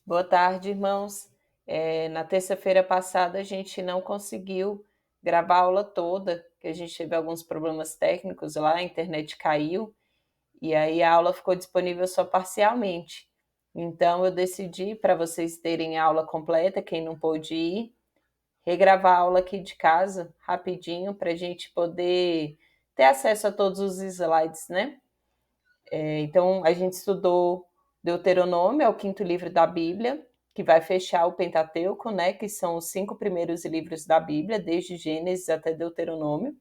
Boa tarde, irmãos. Na terça-feira passada a gente não conseguiu gravar a aula toda, que a gente teve alguns problemas técnicos lá, a internet caiu, e aí a aula ficou disponível só parcialmente. Então eu decidi, para vocês terem a aula completa, quem não pôde ir, regravar a aula aqui de casa, rapidinho, para a gente poder ter acesso a todos os slides, né? Então, a gente estudou Deuteronômio, é o quinto livro da Bíblia, que vai fechar o Pentateuco, né? Que são os 5 primeiros livros da Bíblia, desde Gênesis até Deuteronômio.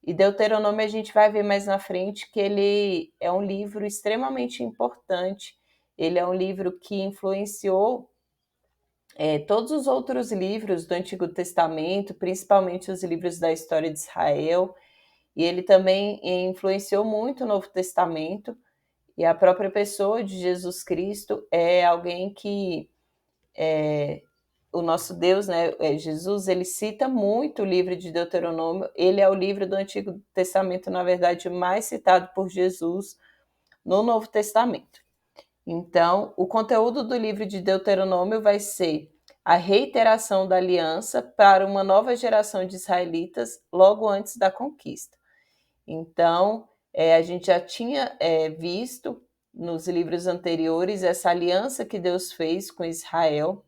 E Deuteronômio a gente vai ver mais na frente que ele é um livro extremamente importante. Ele é um livro que influenciou todos os outros livros do Antigo Testamento, principalmente os livros da história de Israel. E ele também influenciou muito o Novo Testamento. E a própria pessoa de Jesus Cristo é alguém que o nosso Deus, né, Jesus, ele cita muito o livro de Deuteronômio. Ele é o livro do Antigo Testamento, na verdade, mais citado por Jesus no Novo Testamento. Então, o conteúdo do livro de Deuteronômio vai ser a reiteração da aliança para uma nova geração de israelitas logo antes da conquista. Então, a gente já tinha visto nos livros anteriores essa aliança que Deus fez com Israel,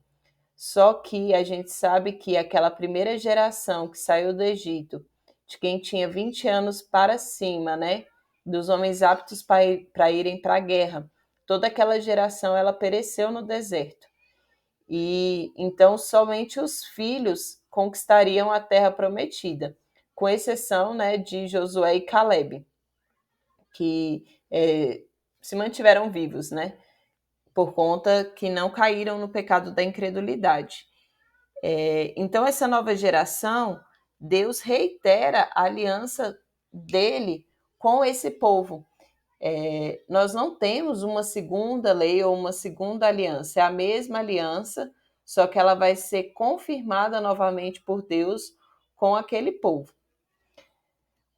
só que a gente sabe que aquela primeira geração que saiu do Egito, de quem tinha 20 anos para cima, né, dos homens aptos para irem para a guerra, toda aquela geração ela pereceu no deserto. E então somente os filhos conquistariam a terra prometida, com exceção, né, de Josué e Calebe, que se mantiveram vivos, né? Por conta que não caíram no pecado da incredulidade. Então, essa nova geração, Deus reitera a aliança dele com esse povo. Nós não temos uma segunda lei ou uma segunda aliança, é a mesma aliança, só que ela vai ser confirmada novamente por Deus com aquele povo.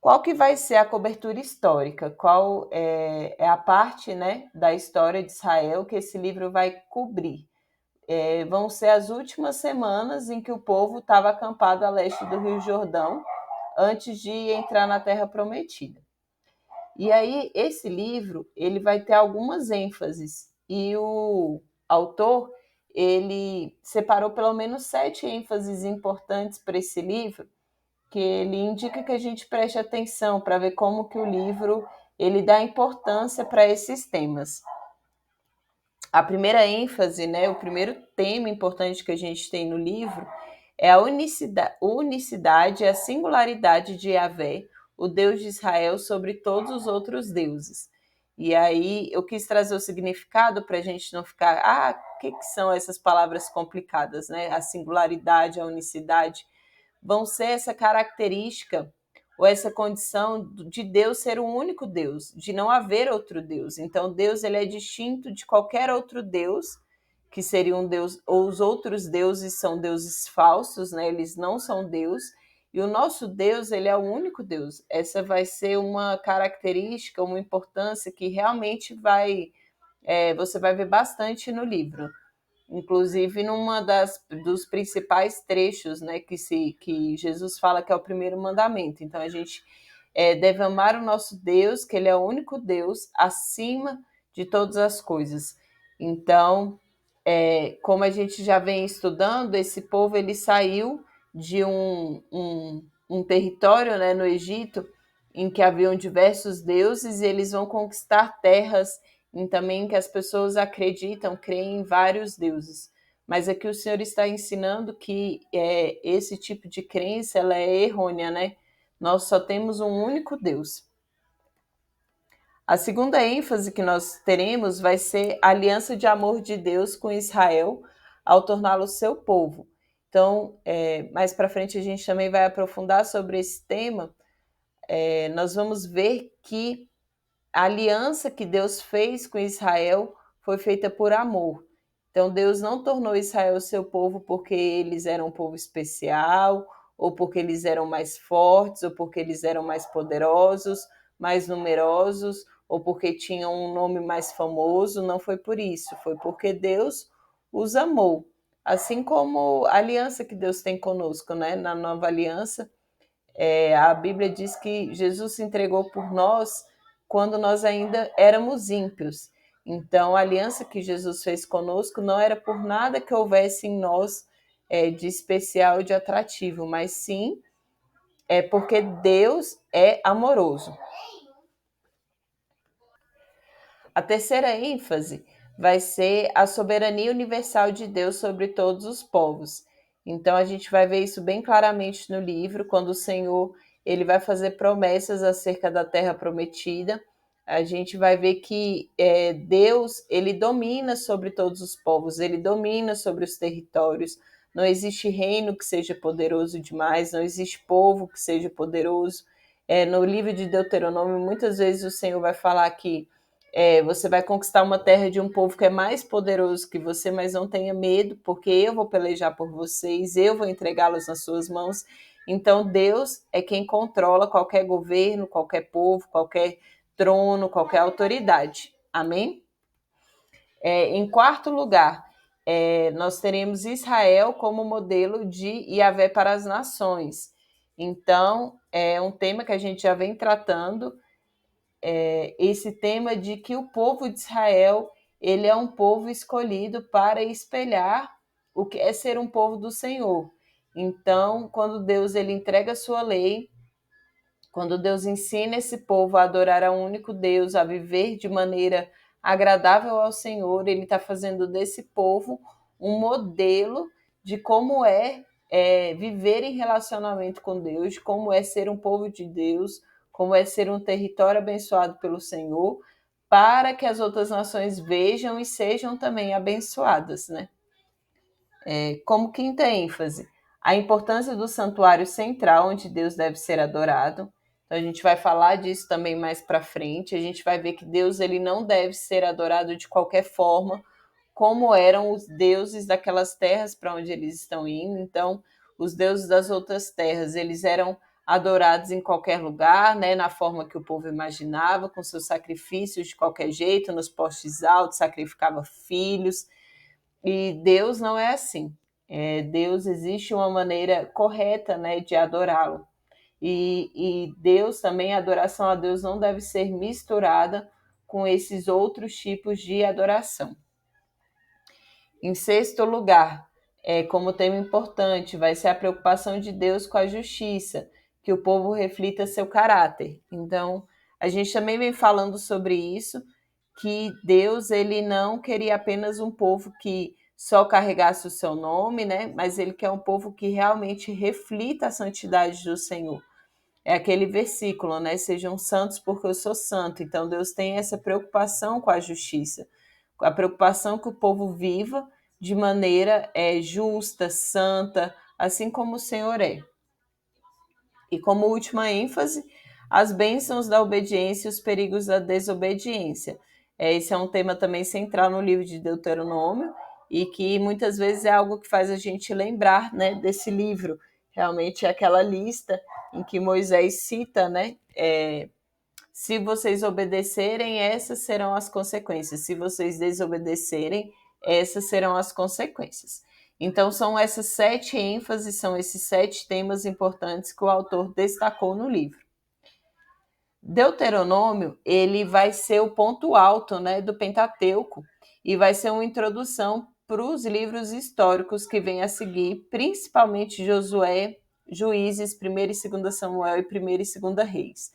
Qual que vai ser a cobertura histórica? Qual é a parte, né, da história de Israel que esse livro vai cobrir? Vão ser as últimas semanas em que o povo estava acampado a leste do Rio Jordão, antes de entrar na Terra Prometida. E aí, esse livro, ele vai ter algumas ênfases, e o autor, ele separou pelo menos 7 ênfases importantes para esse livro, que ele indica que a gente preste atenção para ver como que o livro ele dá importância para esses temas. A primeira ênfase, né, o primeiro tema importante que a gente tem no livro é a unicidade e a singularidade de Yahvé, o Deus de Israel, sobre todos os outros deuses. E aí eu quis trazer o significado para a gente não ficar, o que são essas palavras complicadas, né? A singularidade, a unicidade vão ser essa característica ou essa condição de Deus ser o único Deus, de não haver outro Deus. Então, Deus ele é distinto de qualquer outro Deus, que seria um Deus, ou os outros deuses são deuses falsos, né? Eles não são Deus. E o nosso Deus, ele é o único Deus. Essa vai ser uma característica, uma importância que realmente você vai ver bastante no livro. Inclusive numa dos principais trechos, né, que Jesus fala que é o primeiro mandamento. Então a gente deve amar o nosso Deus, que ele é o único Deus acima de todas as coisas. Então, como a gente já vem estudando, esse povo ele saiu de um território, né, no Egito, em que haviam diversos deuses, e eles vão conquistar terras em também que as pessoas acreditam, creem em vários deuses. Mas aqui o Senhor está ensinando que esse tipo de crença ela é errônea, né? Nós só temos um único Deus. A segunda ênfase que nós teremos vai ser a aliança de amor de Deus com Israel ao torná-lo seu povo. Então, mais para frente a gente também vai aprofundar sobre esse tema. Nós vamos ver que a aliança que Deus fez com Israel foi feita por amor. Então, Deus não tornou Israel seu povo porque eles eram um povo especial, ou porque eles eram mais fortes, ou porque eles eram mais poderosos, mais numerosos, ou porque tinham um nome mais famoso. Não foi por isso, foi porque Deus os amou. Assim como a aliança que Deus tem conosco, né? Na nova aliança, a Bíblia diz que Jesus se entregou por nós quando nós ainda éramos ímpios. Então, a aliança que Jesus fez conosco não era por nada que houvesse em nós de especial e de atrativo, mas sim porque Deus é amoroso. A terceira ênfase vai ser a soberania universal de Deus sobre todos os povos. Então a gente vai ver isso bem claramente no livro, quando o Senhor ele vai fazer promessas acerca da terra prometida. A gente vai ver que Deus ele domina sobre todos os povos, ele domina sobre os territórios. Não existe reino que seja poderoso demais, não existe povo que seja poderoso. No livro de Deuteronômio, muitas vezes o Senhor vai falar que você vai conquistar uma terra de um povo que é mais poderoso que você, mas não tenha medo, porque eu vou pelejar por vocês, eu vou entregá-los nas suas mãos. Então, Deus é quem controla qualquer governo, qualquer povo, qualquer trono, qualquer autoridade. Amém? Em quarto lugar, nós teremos Israel como modelo de Yahvé para as nações. Então, é um tema que a gente já vem tratando, esse tema de que o povo de Israel ele é um povo escolhido para espelhar o que é ser um povo do Senhor. Então, quando Deus ele entrega a sua lei, quando Deus ensina esse povo a adorar ao único Deus, a viver de maneira agradável ao Senhor, ele está fazendo desse povo um modelo de como viver em relacionamento com Deus, como é ser um povo de Deus, como é ser um território abençoado pelo Senhor, para que as outras nações vejam e sejam também abençoadas, né? Como quinta ênfase, a importância do santuário central, onde Deus deve ser adorado. Então a gente vai falar disso também mais para frente. A gente vai ver que Deus ele não deve ser adorado de qualquer forma, como eram os deuses daquelas terras para onde eles estão indo. Então, os deuses das outras terras, eles eram adorados em qualquer lugar, né, na forma que o povo imaginava, com seus sacrifícios de qualquer jeito, nos postes altos, sacrificava filhos. E Deus não é assim. Deus existe uma maneira correta, né, de adorá-lo. E Deus também, a adoração a Deus não deve ser misturada com esses outros tipos de adoração. Em sexto lugar, como tema importante, vai ser a preocupação de Deus com a justiça, que o povo reflita seu caráter. Então, a gente também vem falando sobre isso, que Deus ele não queria apenas um povo que só carregasse o seu nome, né? Mas ele quer um povo que realmente reflita a santidade do Senhor. É aquele versículo, né? Sejam santos porque eu sou santo. Então Deus tem essa preocupação com a justiça, com a preocupação que o povo viva de maneira justa, santa, assim como o Senhor é. E como última ênfase, as bênçãos da obediência e os perigos da desobediência. Esse é um tema também central no livro de Deuteronômio e que muitas vezes é algo que faz a gente lembrar, né, desse livro. Realmente é aquela lista em que Moisés cita, né, se vocês obedecerem, essas serão as consequências. Se vocês desobedecerem, essas serão as consequências. Então, são essas 7 ênfases, são esses 7 temas importantes que o autor destacou no livro. Deuteronômio, ele vai ser o ponto alto, né, do Pentateuco e vai ser uma introdução para os livros históricos que vêm a seguir, principalmente Josué, Juízes, 1º e 2º Samuel e 1º e 2º Reis.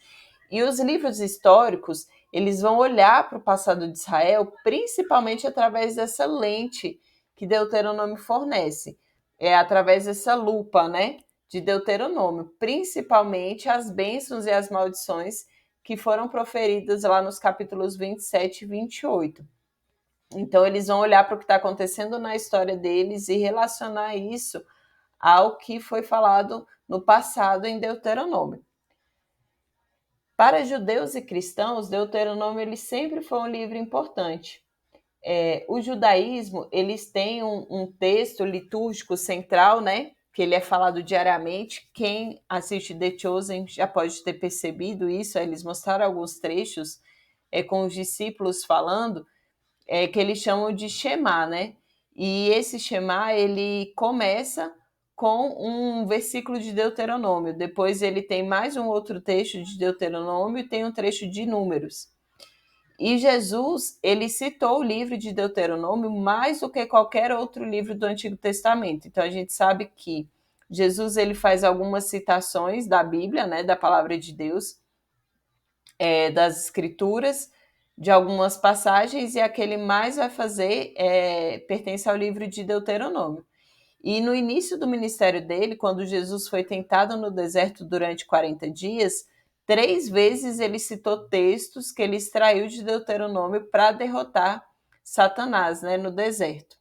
E os livros históricos, eles vão olhar para o passado de Israel, principalmente através dessa lente que Deuteronômio fornece. Através dessa lupa, né, de Deuteronômio, principalmente as bênçãos e as maldições que foram proferidas lá nos capítulos 27 e 28. Então, eles vão olhar para o que está acontecendo na história deles e relacionar isso ao que foi falado no passado em Deuteronômio. Para judeus e cristãos, Deuteronômio ele sempre foi um livro importante. O judaísmo, eles têm um texto litúrgico central, né? Que ele é falado diariamente. Quem assiste The Chosen já pode ter percebido isso. Eles mostraram alguns trechos com os discípulos falando, que eles chamam de Shema, né? E esse Shema, ele começa com um versículo de Deuteronômio. Depois ele tem mais um outro trecho de Deuteronômio e tem um trecho de Números. E Jesus, ele citou o livro de Deuteronômio mais do que qualquer outro livro do Antigo Testamento. Então a gente sabe que Jesus ele faz algumas citações da Bíblia, né, da palavra de Deus, das Escrituras, de algumas passagens, e a que ele mais vai fazer pertence ao livro de Deuteronômio. E no início do ministério dele, quando Jesus foi tentado no deserto durante 40 dias, 3 vezes ele citou textos que ele extraiu de Deuteronômio para derrotar Satanás, né, no deserto.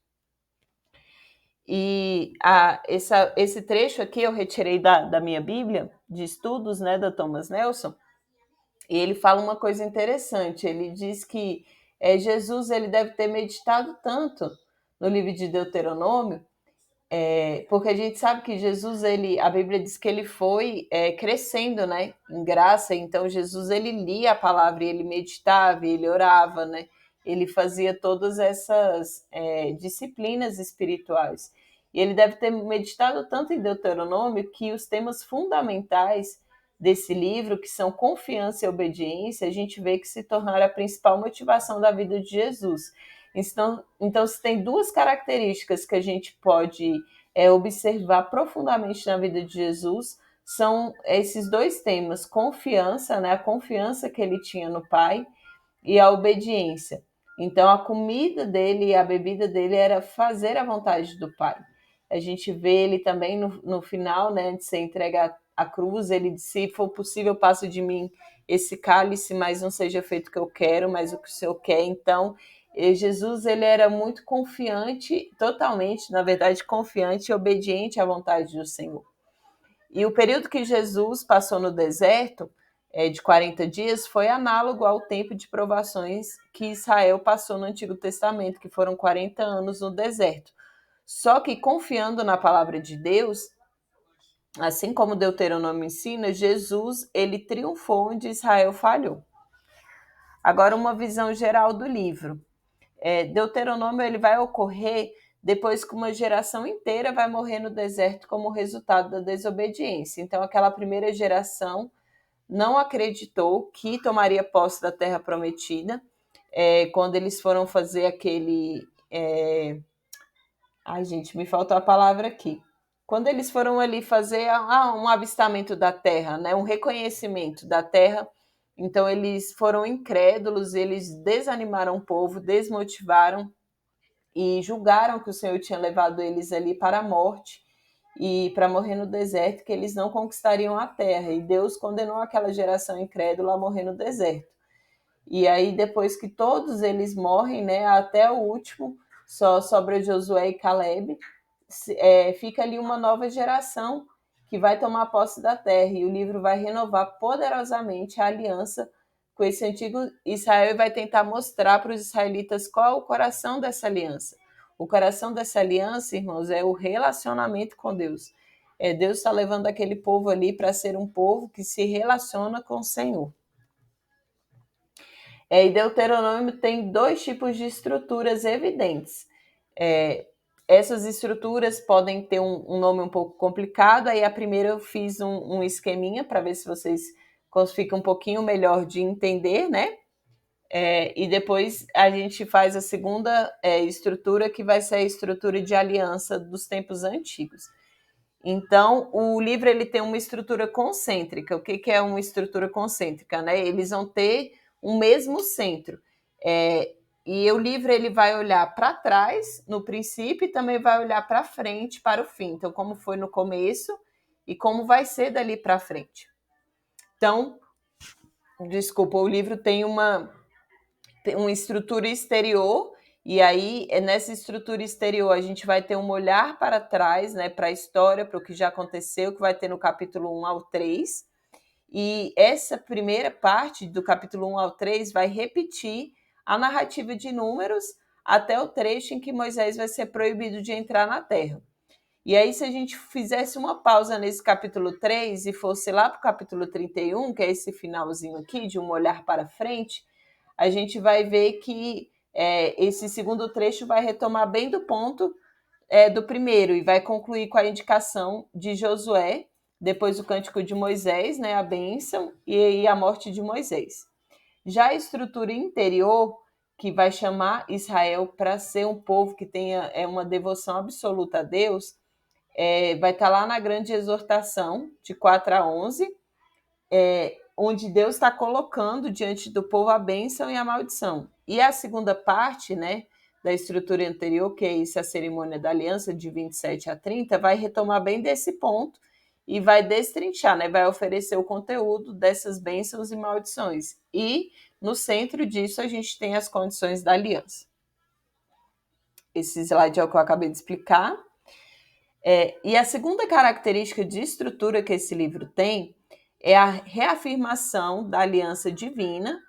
E esse trecho aqui eu retirei da minha Bíblia de estudos, né, da Thomas Nelson, e ele fala uma coisa interessante. Ele diz que Jesus ele deve ter meditado tanto no livro de Deuteronômio, porque a gente sabe que Jesus, a Bíblia diz que ele foi crescendo, né, em graça. Então Jesus ele lia a palavra, ele meditava, ele orava, né, ele fazia todas essas disciplinas espirituais. E ele deve ter meditado tanto em Deuteronômio que os temas fundamentais desse livro, que são confiança e obediência, a gente vê que se tornaram a principal motivação da vida de Jesus. Então se tem duas características que a gente pode observar profundamente na vida de Jesus, são esses dois temas: confiança, né, a confiança que ele tinha no Pai, e a obediência. Então a comida dele e a bebida dele era fazer a vontade do Pai. A gente vê ele também no final, né, antes de ser entregue à cruz, ele disse: se for possível, passe de mim esse cálice, mas não seja feito o que eu quero, mas o que o Senhor quer. Então Jesus ele era muito confiante, totalmente, na verdade, confiante e obediente à vontade do Senhor. E o período que Jesus passou no deserto, de 40 dias, foi análogo ao tempo de provações que Israel passou no Antigo Testamento, que foram 40 anos no deserto. Só que confiando na palavra de Deus, assim como Deuteronômio ensina, Jesus ele triunfou onde Israel falhou. Agora, uma visão geral do livro. Deuteronômio ele vai ocorrer depois que uma geração inteira vai morrer no deserto como resultado da desobediência. Então, aquela primeira geração não acreditou que tomaria posse da terra prometida. Quando eles foram fazer aquele... Ai, gente, me faltou a palavra aqui. Quando eles foram ali fazer um avistamento da terra, né, um reconhecimento da terra, então eles foram incrédulos, eles desanimaram o povo, desmotivaram e julgaram que o Senhor tinha levado eles ali para a morte e para morrer no deserto, que eles não conquistariam a terra. E Deus condenou aquela geração incrédula a morrer no deserto. E aí, depois que todos eles morrem, né, até o último, só sobra Josué e Caleb, fica ali uma nova geração que vai tomar posse da terra. E o livro vai renovar poderosamente a aliança com esse antigo Israel e vai tentar mostrar para os israelitas qual é o coração dessa aliança. O coração dessa aliança, irmãos, é o relacionamento com Deus. Deus está levando aquele povo ali para ser um povo que se relaciona com o Senhor. E Deuteronômio tem 2 tipos de estruturas evidentes. Essas estruturas podem ter um nome um pouco complicado. Aí a primeira eu fiz um esqueminha para ver se vocês ficam um pouquinho melhor de entender, né? E depois a gente faz a segunda estrutura, que vai ser a estrutura de aliança dos tempos antigos. Então, o livro ele tem uma estrutura concêntrica. O que é uma estrutura concêntrica, né? Eles vão ter um mesmo centro. E o livro ele vai olhar para trás, no princípio, e também vai olhar para frente, para o fim. Então, como foi no começo e como vai ser dali para frente. Então, desculpa, o livro tem uma estrutura exterior, e aí nessa estrutura exterior a gente vai ter um olhar para trás, né, para a história, para o que já aconteceu, que vai ter no capítulo 1 ao 3. E essa primeira parte do capítulo 1 ao 3 vai repetir a narrativa de Números até o trecho em que Moisés vai ser proibido de entrar na terra. E aí, se a gente fizesse uma pausa nesse capítulo 3 e fosse lá para o capítulo 31, que é esse finalzinho aqui, de um olhar para frente, a gente vai ver que esse segundo trecho vai retomar bem do ponto do primeiro e vai concluir com a indicação de Josué, depois o cântico de Moisés, né, a bênção e a morte de Moisés. Já a estrutura interior, que vai chamar Israel para ser um povo que tenha uma devoção absoluta a Deus, vai estar lá na grande exortação, de 4 a 11, onde Deus está colocando diante do povo a bênção e a maldição. E a segunda parte, né, da estrutura anterior, que é isso, a cerimônia da aliança, de 27 a 30, vai retomar bem desse ponto e vai destrinchar, né, vai oferecer o conteúdo dessas bênçãos e maldições. E no centro disso a gente tem as condições da aliança. Esse slide é o que eu acabei de explicar. E a segunda característica de estrutura que esse livro tem é a reafirmação da aliança divina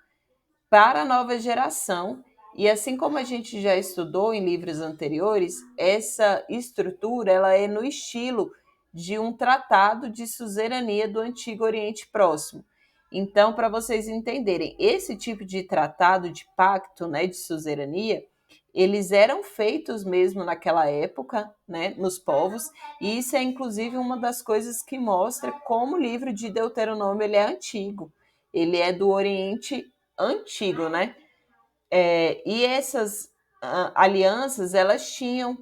para a nova geração. E assim como a gente já estudou em livros anteriores, essa estrutura ela é no estilo de um tratado de suzerania do Antigo Oriente Próximo. Então, para vocês entenderem, esse tipo de tratado, de pacto, né, de suzerania, eles eram feitos mesmo naquela época, né, nos povos, e isso é inclusive uma das coisas que mostra como o livro de Deuteronômio ele é antigo. Ele é do Oriente Antigo, né? E essas alianças, elas tinham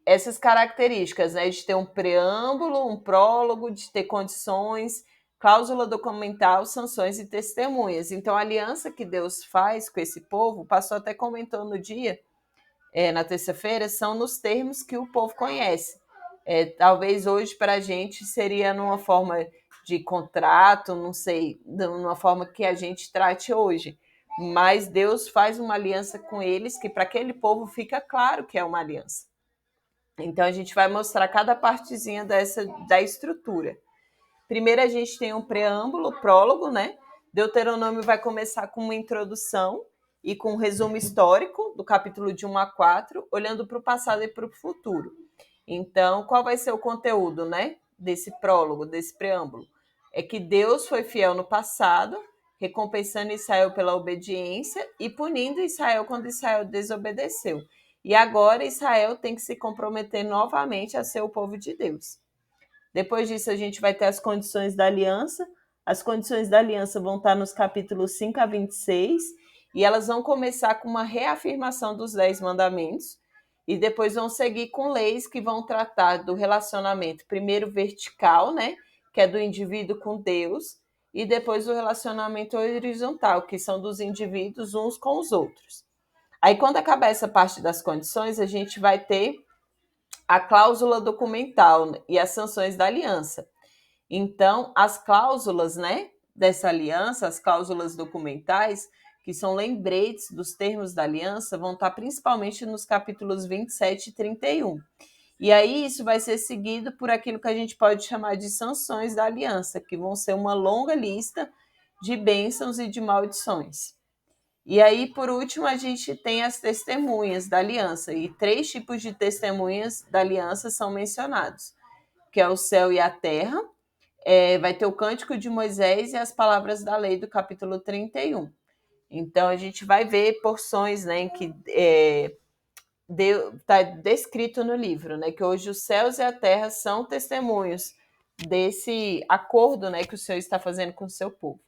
essas características, né? De ter um preâmbulo, um prólogo, de ter condições, cláusula documental, sanções e testemunhas. Então, a aliança que Deus faz com esse povo, o pastor até comentou no dia, na terça-feira, são nos termos que o povo conhece. Talvez hoje para a gente seria numa forma de contrato, não sei, numa forma que a gente trate hoje. Mas Deus faz uma aliança com eles que para aquele povo fica claro que é uma aliança. Então a gente vai mostrar cada partezinha da estrutura. Primeiro a gente tem um preâmbulo, prólogo, né? Deuteronômio vai começar com uma introdução e com um resumo histórico do capítulo de 1 a 4, olhando para o passado e para o futuro. Então, qual vai ser o conteúdo, né, desse prólogo, desse preâmbulo? É que Deus foi fiel no passado, recompensando Israel pela obediência e punindo Israel quando Israel desobedeceu. E agora Israel tem que se comprometer novamente a ser o povo de Deus. Depois disso, a gente vai ter as condições da aliança. As condições da aliança vão estar nos capítulos 5 a 26, e elas vão começar com uma reafirmação dos 10 mandamentos, e depois vão seguir com leis que vão tratar do relacionamento, primeiro vertical, né, que é do indivíduo com Deus, e depois o relacionamento horizontal, que são dos indivíduos uns com os outros. Aí, quando acabar essa parte das condições, a gente vai ter a cláusula documental e as sanções da aliança. Então, as cláusulas, né, dessa aliança, as cláusulas documentais, que são lembretes dos termos da aliança, vão estar principalmente nos capítulos 27 e 31. E aí isso vai ser seguido por aquilo que a gente pode chamar de sanções da aliança, que vão ser uma longa lista de bênçãos e de maldições. E aí, por último, a gente tem as testemunhas da aliança, e 3 tipos de testemunhas da aliança são mencionados, que é o céu e a terra, vai ter o cântico de Moisés e as palavras da lei do capítulo 31. Então, a gente vai ver porções, né, em que está descrito no livro, né, que hoje os céus e a terra são testemunhos desse acordo, né, que o Senhor está fazendo com o seu povo.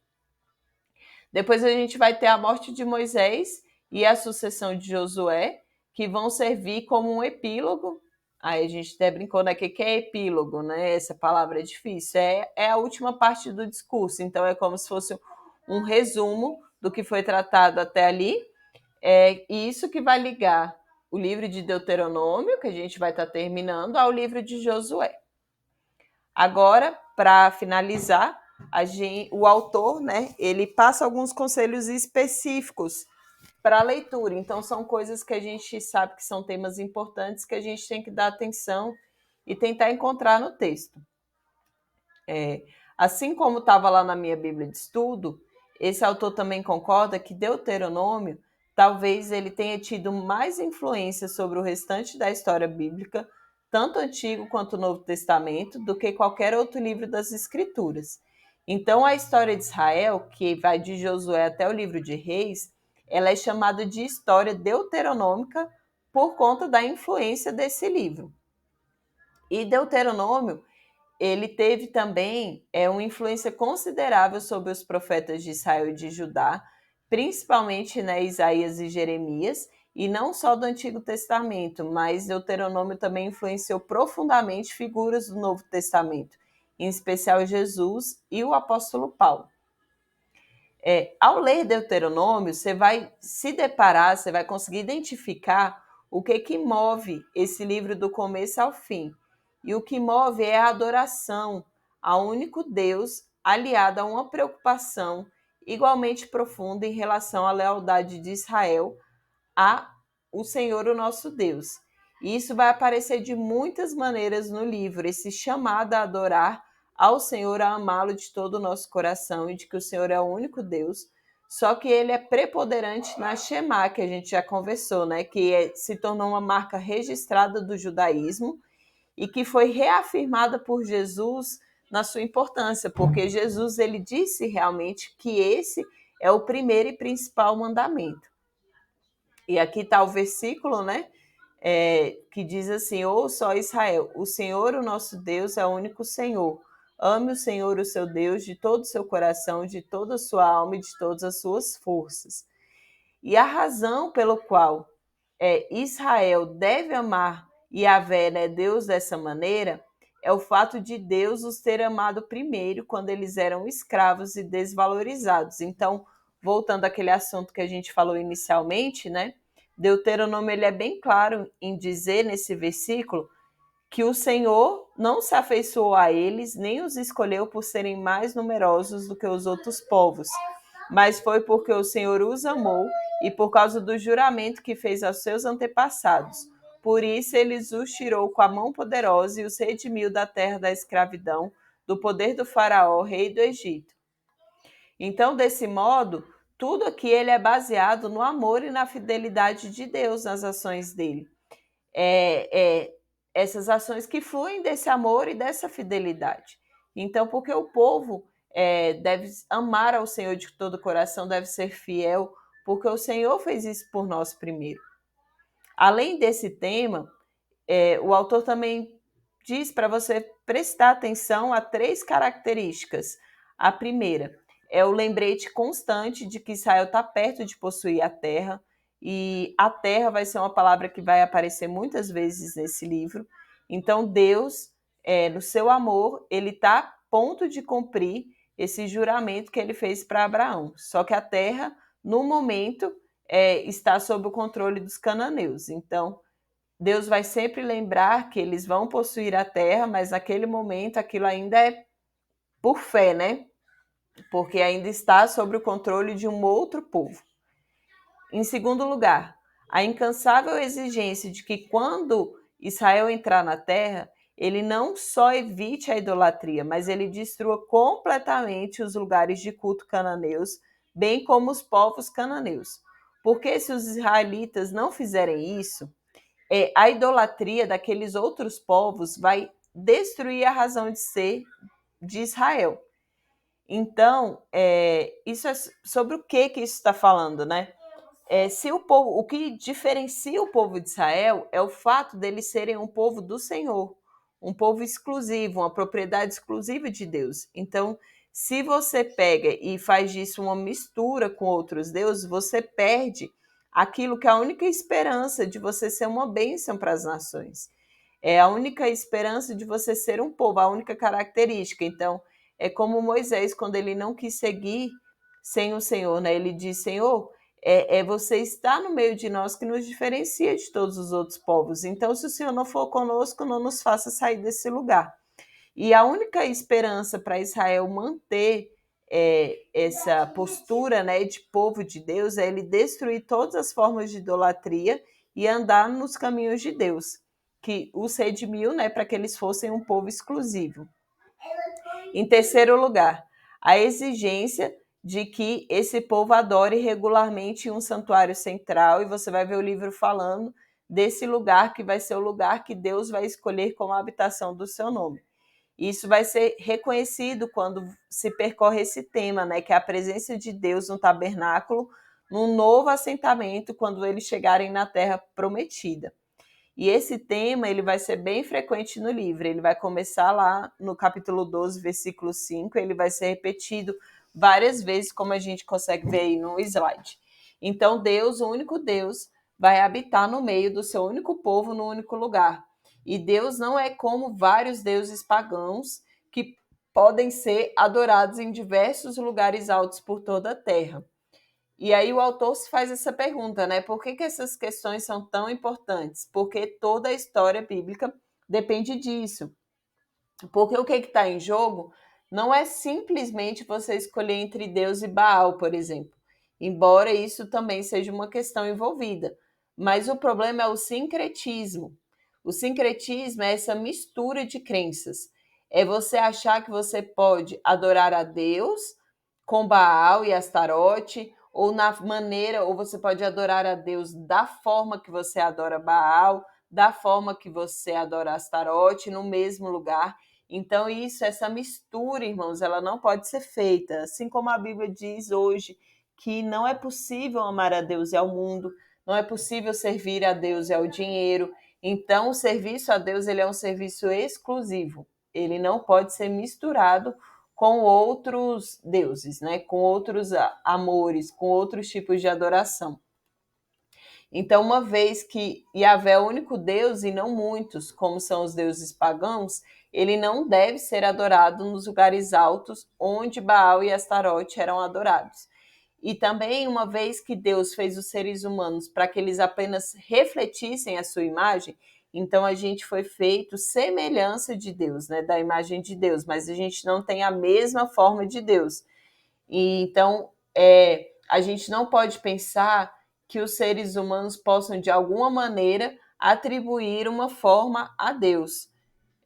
Depois a gente vai ter a morte de Moisés e a sucessão de Josué, que vão servir como um epílogo. Aí a gente até brincou, né? O que é epílogo, né? Essa palavra é difícil. É a última parte do discurso. Então é como se fosse um resumo do que foi tratado até ali. E isso que vai ligar o livro de Deuteronômio, que a gente vai estar terminando, ao livro de Josué. Agora, para finalizar, o autor, né, ele passa alguns conselhos específicos para a leitura. Então, são coisas que a gente sabe que são temas importantes que a gente tem que dar atenção e tentar encontrar no texto. Assim como estava lá na minha Bíblia de Estudo, esse autor também concorda que Deuteronômio talvez ele tenha tido mais influência sobre o restante da história bíblica, tanto Antigo quanto o Novo Testamento, do que qualquer outro livro das Escrituras. Então, a história de Israel, que vai de Josué até o livro de Reis, ela é chamada de história deuteronômica por conta da influência desse livro. E Deuteronômio, ele teve também uma influência considerável sobre os profetas de Israel e de Judá, principalmente, né, Isaías e Jeremias, e não só do Antigo Testamento, mas Deuteronômio também influenciou profundamente figuras do Novo Testamento, em especial Jesus e o apóstolo Paulo. Ao ler Deuteronômio, você vai se deparar, você vai conseguir identificar o que move esse livro do começo ao fim. E o que move é a adoração ao único Deus, aliada a uma preocupação igualmente profunda em relação à lealdade de Israel a o Senhor, o nosso Deus. E isso vai aparecer de muitas maneiras no livro, esse chamado a adorar ao Senhor, a amá-lo de todo o nosso coração e de que o Senhor é o único Deus. Só que ele é preponderante na Shema, que a gente já conversou, né? Que se tornou uma marca registrada do judaísmo e que foi reafirmada por Jesus na sua importância, porque Jesus ele disse realmente que esse é o primeiro e principal mandamento. E aqui está o versículo, né? Que diz assim: ouça, ó Israel, o Senhor, o nosso Deus, é o único Senhor. Ame o Senhor, o seu Deus, de todo o seu coração, de toda a sua alma e de todas as suas forças. E a razão pelo qual Israel deve amar Yahvé, né, Deus, dessa maneira, é o fato de Deus os ter amado primeiro, quando eles eram escravos e desvalorizados. Então, voltando àquele assunto que a gente falou inicialmente, né? Deuteronômio ele é bem claro em dizer nesse versículo que o Senhor não se afeiçoou a eles, nem os escolheu por serem mais numerosos do que os outros povos, mas foi porque o Senhor os amou e por causa do juramento que fez aos seus antepassados. Por isso ele os tirou com a mão poderosa e os redimiu da terra da escravidão, do poder do faraó, rei do Egito. Então, desse modo, tudo aqui ele é baseado no amor e na fidelidade de Deus nas ações dele. Essas ações que fluem desse amor e dessa fidelidade. Então, porque o povo deve amar ao Senhor de todo o coração, deve ser fiel, porque o Senhor fez isso por nós primeiro. Além desse tema, o autor também diz para você prestar atenção a 3 características. A primeira é o lembrete constante de que Israel está perto de possuir a terra, e a terra vai ser uma palavra que vai aparecer muitas vezes nesse livro. Então, Deus, no seu amor, ele está a ponto de cumprir esse juramento que ele fez para Abraão. Só que a terra, no momento, está sob o controle dos cananeus. Então, Deus vai sempre lembrar que eles vão possuir a terra, mas naquele momento aquilo ainda é por fé, né? Porque ainda está sob o controle de um outro povo. Em segundo lugar, a incansável exigência de que quando Israel entrar na terra, ele não só evite a idolatria, mas ele destrua completamente os lugares de culto cananeus, bem como os povos cananeus. Porque se os israelitas não fizerem isso, a idolatria daqueles outros povos vai destruir a razão de ser de Israel. Então, isso é sobre o que isso está falando, né? Se o que diferencia o povo de Israel é o fato deles serem um povo do Senhor, um povo exclusivo, uma propriedade exclusiva de Deus. Então, se você pega e faz disso uma mistura com outros deuses, você perde aquilo que é a única esperança de você ser uma bênção para as nações. É a única esperança de você ser um povo, a única característica. Então, é como Moisés, quando ele não quis seguir sem o Senhor, né? Ele diz: Senhor, você está no meio de nós que nos diferencia de todos os outros povos. Então, se o Senhor não for conosco, não nos faça sair desse lugar. E a única esperança para Israel manter essa postura, né, de povo de Deus é ele destruir todas as formas de idolatria e andar nos caminhos de Deus, que os redimiu, né, para que eles fossem um povo exclusivo. Em terceiro lugar, a exigência de que esse povo adore regularmente um santuário central, e você vai ver o livro falando desse lugar que vai ser o lugar que Deus vai escolher como a habitação do seu nome. Isso vai ser reconhecido quando se percorre esse tema, né, que é a presença de Deus no tabernáculo, num novo assentamento quando eles chegarem na terra prometida. E esse tema ele vai ser bem frequente no livro. Ele vai começar lá no capítulo 12, versículo 5, ele vai ser repetido várias vezes, como a gente consegue ver aí no slide. Então, Deus, o único Deus, vai habitar no meio do seu único povo, no único lugar. E Deus não é como vários deuses pagãos que podem ser adorados em diversos lugares altos por toda a terra. E aí o autor se faz essa pergunta, né? Por que essas questões são tão importantes? Porque toda a história bíblica depende disso. Porque o que está em jogo não é simplesmente você escolher entre Deus e Baal, por exemplo. Embora isso também seja uma questão envolvida. Mas o problema é o sincretismo. O sincretismo é essa mistura de crenças. É você achar que você pode adorar a Deus com Baal e Astarote, ou na maneira, ou você pode adorar a Deus da forma que você adora Baal, da forma que você adora Astarote, no mesmo lugar. Então, essa mistura, irmãos, ela não pode ser feita. Assim como a Bíblia diz hoje que não é possível amar a Deus e ao mundo, não é possível servir a Deus e ao dinheiro. Então, o serviço a Deus ele é um serviço exclusivo. Ele não pode ser misturado com outros deuses, né? Com outros amores, com outros tipos de adoração. Então, uma vez que Yahvé é o único Deus e não muitos, como são os deuses pagãos, ele não deve ser adorado nos lugares altos onde Baal e Astarote eram adorados. E também, uma vez que Deus fez os seres humanos para que eles apenas refletissem a sua imagem, então a gente foi feito semelhança de Deus, né, da imagem de Deus, mas a gente não tem a mesma forma de Deus. E então, a gente não pode pensar que os seres humanos possam, de alguma maneira, atribuir uma forma a Deus.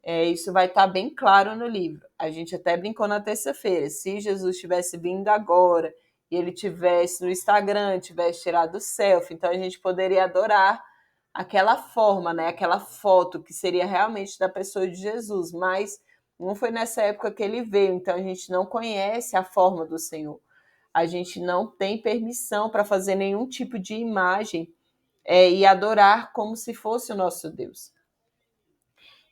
Isso vai estar bem claro no livro. A gente até brincou na terça-feira. Se Jesus tivesse vindo agora e ele tivesse no Instagram, tivesse tirado selfie, então a gente poderia adorar aquela forma, né? Aquela foto que seria realmente da pessoa de Jesus. Mas não foi nessa época que ele veio, então a gente não conhece a forma do Senhor. A gente não tem permissão para fazer nenhum tipo de imagem e adorar como se fosse o nosso Deus.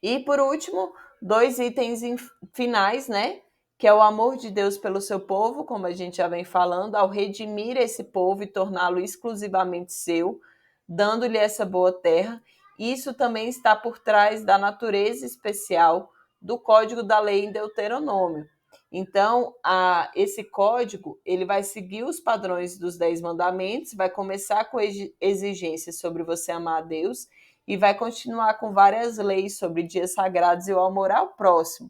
E por último, dois itens finais, né? Que é o amor de Deus pelo seu povo, como a gente já vem falando, ao redimir esse povo e torná-lo exclusivamente seu, dando-lhe essa boa terra. Isso também está por trás da natureza especial do código da lei em Deuteronômio. Então, esse código ele vai seguir os padrões dos 10 mandamentos, vai começar com exigências sobre você amar a Deus e vai continuar com várias leis sobre dias sagrados e o amor ao próximo.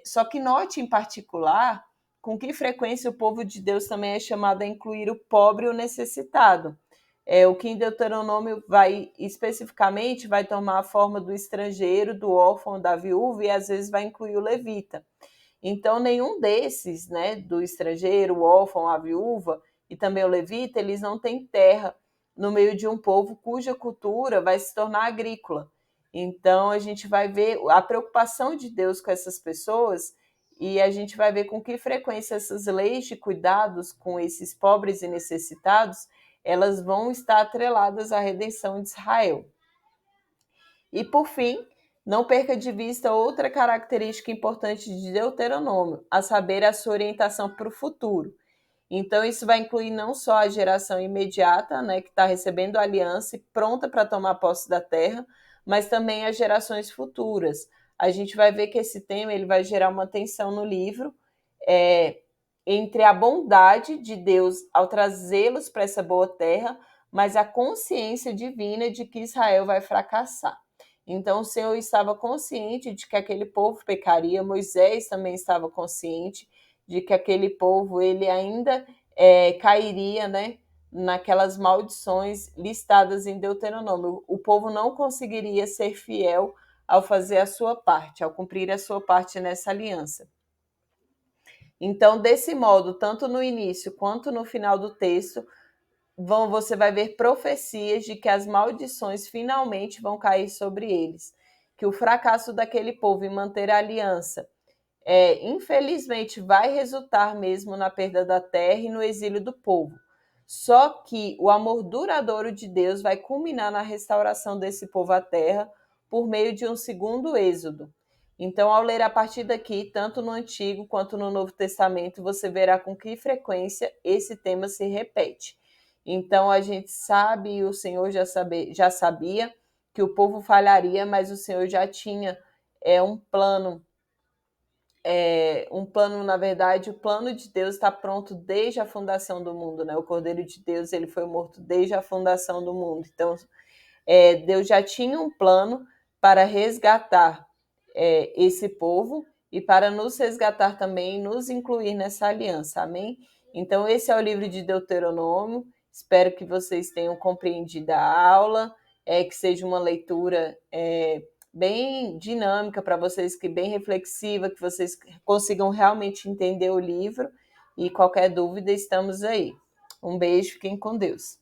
Só que note em particular com que frequência o povo de Deus também é chamado a incluir o pobre e o necessitado. O que em Deuteronômio vai especificamente vai tomar a forma do estrangeiro, do órfão, da viúva e às vezes vai incluir o levita. Então, nenhum desses, né, do estrangeiro, o órfão, a viúva e também o levita, eles não têm terra no meio de um povo cuja cultura vai se tornar agrícola. Então, a gente vai ver a preocupação de Deus com essas pessoas e a gente vai ver com que frequência essas leis de cuidados com esses pobres e necessitados, elas vão estar atreladas à redenção de Israel. E, por fim, não perca de vista outra característica importante de Deuteronômio, a saber, a sua orientação para o futuro. Então, isso vai incluir não só a geração imediata, né, que está recebendo a aliança e pronta para tomar posse da terra, mas também as gerações futuras. A gente vai ver que esse tema ele vai gerar uma tensão no livro entre a bondade de Deus ao trazê-los para essa boa terra, mas a consciência divina de que Israel vai fracassar. Então, o Senhor estava consciente de que aquele povo pecaria, Moisés também estava consciente de que aquele povo ele ainda cairia, né, naquelas maldições listadas em Deuteronômio. O povo não conseguiria ser fiel ao fazer a sua parte, ao cumprir a sua parte nessa aliança. Então, desse modo, tanto no início quanto no final do texto, você vai ver profecias de que as maldições finalmente vão cair sobre eles, que o fracasso daquele povo em manter a aliança, infelizmente, vai resultar mesmo na perda da terra e no exílio do povo. Só que o amor duradouro de Deus vai culminar na restauração desse povo à terra por meio de um segundo êxodo. Então, ao ler a partir daqui, tanto no Antigo quanto no Novo Testamento, você verá com que frequência esse tema se repete. Então, a gente sabe, o Senhor já sabia que o povo falharia, mas o Senhor já tinha um plano. Na verdade, o plano de Deus está pronto desde a fundação do mundo, né? O Cordeiro de Deus, ele foi morto desde a fundação do mundo. Então, Deus já tinha um plano para resgatar esse povo e para nos resgatar também, nos incluir nessa aliança, amém? Então, esse é o livro de Deuteronômio. Espero que vocês tenham compreendido a aula, que seja uma leitura bem dinâmica para vocês, que bem reflexiva, que vocês consigam realmente entender o livro. E qualquer dúvida, estamos aí. Um beijo, fiquem com Deus.